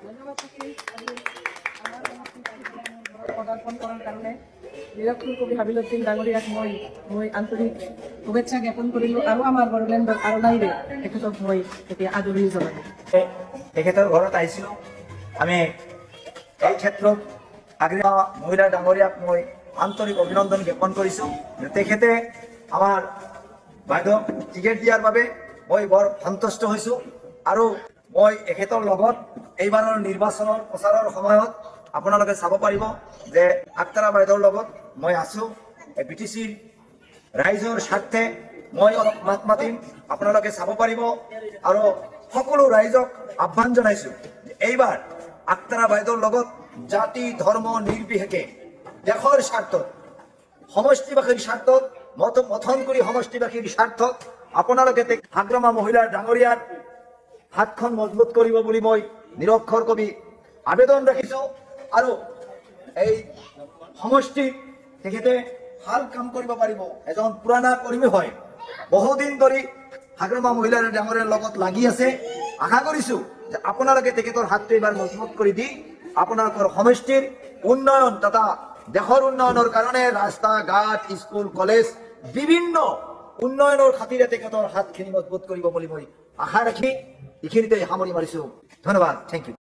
ধন্যবাদ থাকি আমার পদার্পণ করার কারণে নিরক্ষর কবি হাবিলুদ্দিন ডাঙরিয়াক মই আন্তরিক শুভেচ্ছা জ্ঞাপন করিল আৰু আমাৰ বড়োলেণ্ডৰ আৰনাইৰে তেখেতক মই এতিয়া আদৰি জনালো। তেখেতৰ ঘৰত আহিছিলোঁ। আমি এই ক্ষেত্ৰত আগৰীয়া মহিলা ডাঙৰীয়াক মই আন্তৰিক অভিনন্দন জ্ঞাপন কৰিছোঁ। তেখেতে আমাৰ বাইদেউক টিকেট দিয়াৰ বাবে মই বৰ সন্তুষ্ট হৈছোঁ আৰু মই এখেতৰ লগত এইবাৰৰ নিৰ্বাচনৰ প্ৰচাৰৰ সময়ত আপোনালোকে চাব পাৰিব যে আক্তাৰা বাইদেউৰ লগত মই আছোঁ। BTCৰ ৰাইজৰ স্বাৰ্থে মই অলপ মাত মাতিম, আপোনালোকে চাব পাৰিব আৰু সকলো ৰাইজক আহ্বান জনাইছোঁ যে এইবাৰ আক্তাৰা বাইদেউৰ লগত জাতি ধৰ্ম নিৰ্বিশেষে দেশৰ স্বাৰ্থত সমষ্টিবাসীৰ স্বাৰ্থত মথনকুৰি সমষ্টিবাসীৰ স্বাৰ্থত আপোনালোকে হাগ্ৰামা মহিলাৰ ডাঙৰীয়াৰ হাতখন মজবুত কৰিব বুলি মই নিৰক্ষৰ কবি আবেদন ৰাখিছোঁ আৰু এই সমষ্টিত তেখেতে ভাল কাম কৰিব পাৰিব। এজন পুৰণা কৰ্মী হয়, বহুদিন ধৰি হাগ্ৰামা মহিলাৰ ডাঙৰীয়াৰ লগত লাগি আছে। আশা কৰিছোঁ যে আপোনালোকে তেখেতৰ হাতটো এইবাৰ মজবুত কৰি দি আপোনালোকৰ সমষ্টিৰ উন্নয়ন তথা দেশৰ উন্নয়নৰ কাৰণে ৰাস্তা ঘাট স্কুল কলেজ বিভিন্ন উন্নয়নৰ খাতিৰে তেখেতৰ হাতখিনি মজবুত কৰিব বুলি মই আশা রাখি এইখিনিতে সামরি মারিছো। ধন্যবাদ, থ্যাংক ইউ।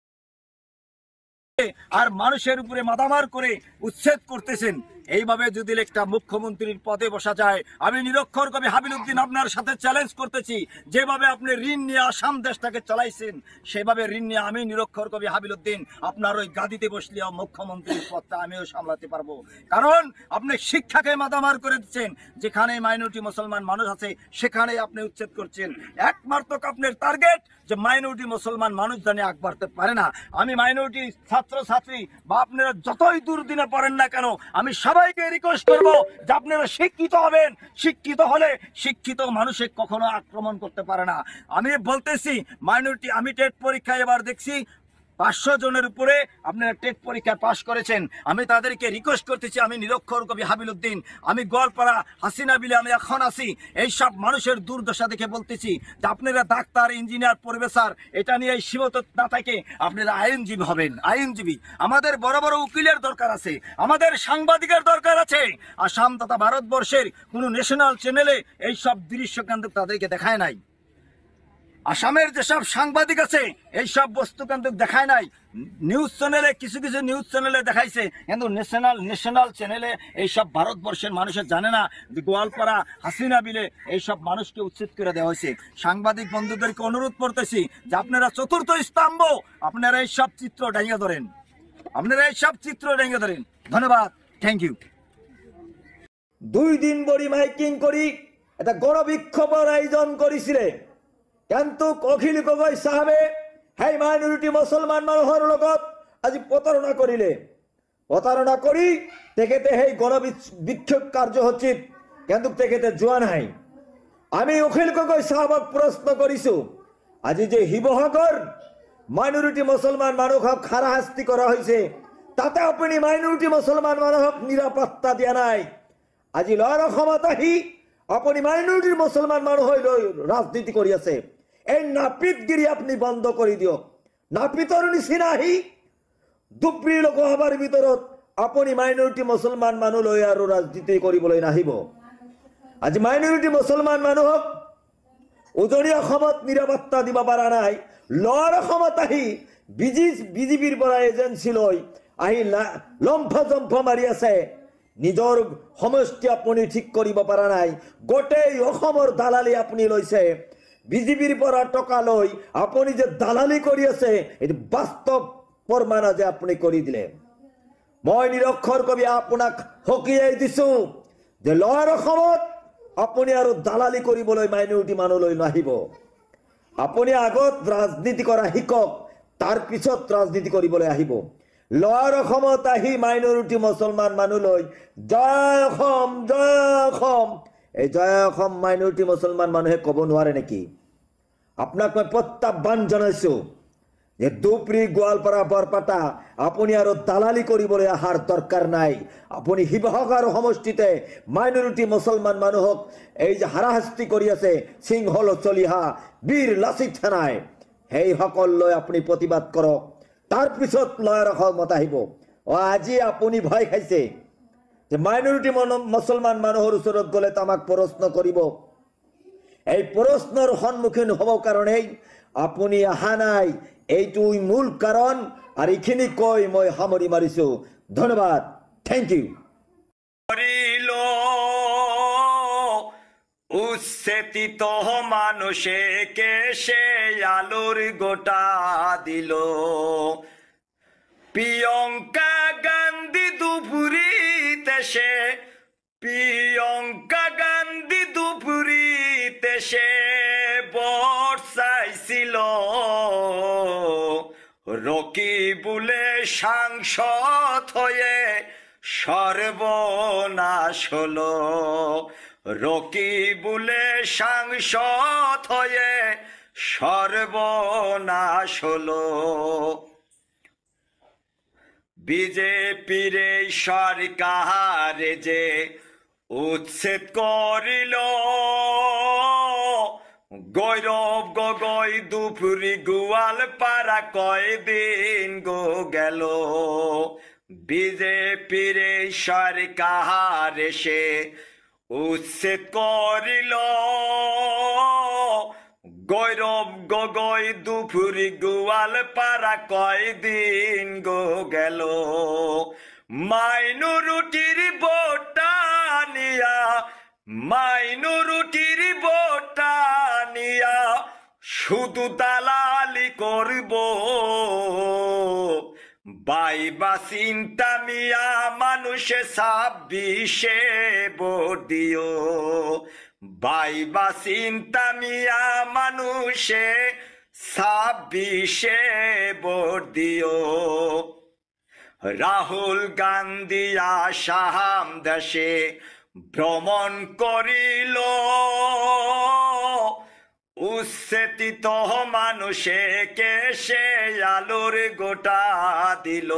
আর মানুষের উপরে মাদামার করে উচ্ছেদ করতেছেন, এইভাবে যদি একটা মুখ্যমন্ত্রীর পদে বসা যায়, আমি নিরক্ষর কবি হাবিলুদ্দিন আপনার সাথে চ্যালেঞ্জ করতেছি, যেভাবে আপনি ঋণ নিয়ে আসাম দেশটাকে চালাইছেন সেভাবে ঋণ নিয়ে আমি নিরক্ষর কবি হাবিলুদ্দিন আপনার ওই গাদিতে বসলেও মুখ্যমন্ত্রীর পদটা আমিও সামলাতে পারবো। কারণ আপনি শিক্ষাকে মাদামার করে দিচ্ছেন, যেখানে মাইনরিটি মুসলমান মানুষ আছে সেখানে আপনি উচ্ছেদ করছেন। একমাত্র আপনার টার্গেট যে মাইনরিটি মুসলমান মানুষ জানে আগ বাড়তে পারে না। আমি মাইনরিটি ছাত্র ছাত্রী বা আপনারা যতই দূর দিনে পড়েন না কেন, আমি সবাইকে রিকোয়েস্ট করব যে আপনারা শিক্ষিত হবেন। শিক্ষিত হলে শিক্ষিত মানুষে কখনো আক্রমণ করতে পারে না। আমি বলতেছি মাইনরিটি, আমি টেট পরীক্ষায় এবার দেখছি 500 জনের উপরে আপনারা টেট পরীক্ষা পাশ করেছেন। আমি তাদেরকে রিকোয়েস্ট করতেছি, আমি নিরক্ষর কবি হাবিলুদ্দিন, আমি গোয়ালপাড়া হাসিনা বিলে আমি এখন আছি, এইসব মানুষের দুর্দশা দেখে বলতেছি যে আপনারা ডাক্তার ইঞ্জিনিয়ার প্রফেসর এটা নিয়ে সীমিত না থাকে আপনারা আইনজীবী হবেন। আইনজীবী আমাদের বড় বড় উকিলের দরকার আছে, আমাদের সাংবাদিকের দরকার আছে। আসাম তথা ভারতবর্ষের কোনো ন্যাশনাল চ্যানেলে এইসব দৃশ্য কিন্তু তাদেরকে দেখায় নাই। আসামের যেসব সাংবাদিক আছে এইসব বস্তু কিন্তু দেখায় নাই। নিউজ চ্যানেলে কিছু কিছু নিউজ চ্যানেলে দেখাইছে, কিন্তু ন্যাশনাল চ্যানেলে এইসব ভারতবর্ষের মানুষের জানে না যে গোয়ালপাড়া হাসিনা বিলে এইসব মানুষকে উচ্ছেদ করে দেওয়া হয়েছে। সাংবাদিক বন্ধুদেরকে অনুরোধ করতেছি যে আপনারা চতুর্থ স্তম্ভ, আপনারা এইসব চিত্র ডাইঙে ধরেন, আপনারা এইসব চিত্র ডাইঙে ধরেন। ধন্যবাদ, থ্যাংক ইউ। 2 দিন বড়ি মাইকিং করি এটা গণবিক্ষোভের আয়োজন করেছিলেন, কিন্তু অখিল গগৈ সাহেবে সেই মাইনরিটি মুসলমান মানুহৰ লগত আজি প্ৰতাৰণা কৰিলে। প্ৰতাৰণা কৰি তেখেতে সেই গণবিক্ষোভ কাৰ্যসূচীত কিন্তু তেখেতে যোৱা নাই। আমি অখিল গগৈ সাহেবক প্ৰশ্ন কৰিছোঁ, আজি যে শিৱসাগৰ মাইনরিটি মুসলমান মানুহক হাৰাশাস্তি কৰা হৈছে, তাতে আপুনি মাইনরিটি মুসলমান মানুহক নিৰাপত্তা দিয়া নাই। আজি লৱাৰ অসমত আহি আপুনি মাইনরিটির মুসলমান মানুহ লৈ রাজনীতি কৰি আছে। এই নাপিতগিরি আপনি বন্ধ কৰি দিয়ক। নাপিতৰ নিচিনা আহি দুপৰী লোকসভাৰ ভিতৰত আপুনি মাইনরিটি মুসলমান মানুহ লৈ আৰু ৰাজনীতি কৰিবলৈ নাহিব। আজি মাইনরিটি মুসলমান মানুহক উজনি অসমত নিৰাপত্তা দিব পৰা নাই। লৱাৰ অসমত আহি বিজেপিৰ পৰা এজেঞ্চি লৈ আহি লম্ফ জম্ফ মাৰি আছে। নিজৰ সমষ্টি আপুনি ঠিক কৰিব পৰা নাই, গোটেই অসমৰ দালালি আপুনি লৈছে। বিজেপিৰ পৰা টকা লৈ আপুনি যে দালালি কৰি আছে এইটো বাস্তৱ প্ৰমাণ যে আপুনি কৰি দিলে। মই নিৰক্ষৰ কবি আপোনাক সকীয়াই দিছোঁ যে লৱাৰ অসমত আপুনি আৰু দালালি কৰিবলৈ মাইনৰিটি মানুহ লৈ নাহিব। আপুনি আগত ৰাজনীতি কৰা শিকক, তাৰ পিছত ৰাজনীতি কৰিবলৈ আহিব। লৱাৰ অসমত আহি মাইনৰিটি মুসলমান মানুহ লৈ জয় অসম জয় অসম, এই জয় অসম মাইনৰিটি মুসলমান মানুহে ক'ব নোৱাৰে নেকি? আপোনাক মই প্ৰত্যাহ্বান জনাইছোঁ যে দুপৰী গোৱালপাৰা বৰপাটা আপুনি আৰু দালালি কৰিবলৈ অহাৰ দৰকাৰ নাই। আপুনি শিৱসাগৰ সমষ্টিতে মাইনৰিটি মুসলমান মানুহক এই যে হাৰাশাস্তি কৰি আছে সিংহল চলিহা বীৰ লাচিত সেনাই, সেইসকল লৈ আপুনি প্ৰতিবাদ কৰক। তাৰ পিছত লয়াৰ অসমত আহিব আজি আপুনি ভয় খাইছে যে মাইনৰিটি মুছলমান মানুহৰ ওচৰত গ'লে তো আমাক প্ৰশ্ন কৰিব এই প্ৰশ্নৰ সন্মুখীন হ'ব কাৰণেই আপুনি অহা নাই এইটোই মূল কাৰণ আৰু এইখিনি কৈ মই সামৰি মাৰিছো ধন্যবাদ থ্যাংক ইউ করিল উচ্ছেতিত মানুষে কেসে আলোর গোটা দিল প্রিয়ঙ্কা গান্ধী দুপুরিতে সে প্রিয়ঙ্কা গান্ধী দুপুরিতে সে বর্ষাইছিল রকিবুলে সাংসদ হয়ে সর্বনাশ হলো রকিবুলে সাংসদ হয়ে সর্বনাশ হলো বিজেপির সরকার যে উচ্ছেদ করিল গৈরব গগৈ দুপুরি গোয়ালপাড়া কয়দিন গো গেল বিজেপির সরকার এসে উচ্ছেদ করিল গৈরব গগৈ দুপুরি গোয়ালপাড়া কয়দিন গো গেল মাইনরিটির ভোটানিয়া মাইনরিটির ভোটানিয়া শুধু দালালি করব বাইবা চিন্তা মিয়া মানুষে 26-এ ভোট দিও বাইবা চিন্তা মিয়া মানুষে 26-এ ভোট দিও রাহুল গান্ধী আসাম দেশে ভ্রমণ করিল উচ্ছেদিত মানুষে কেসে আলোর গোটা দিল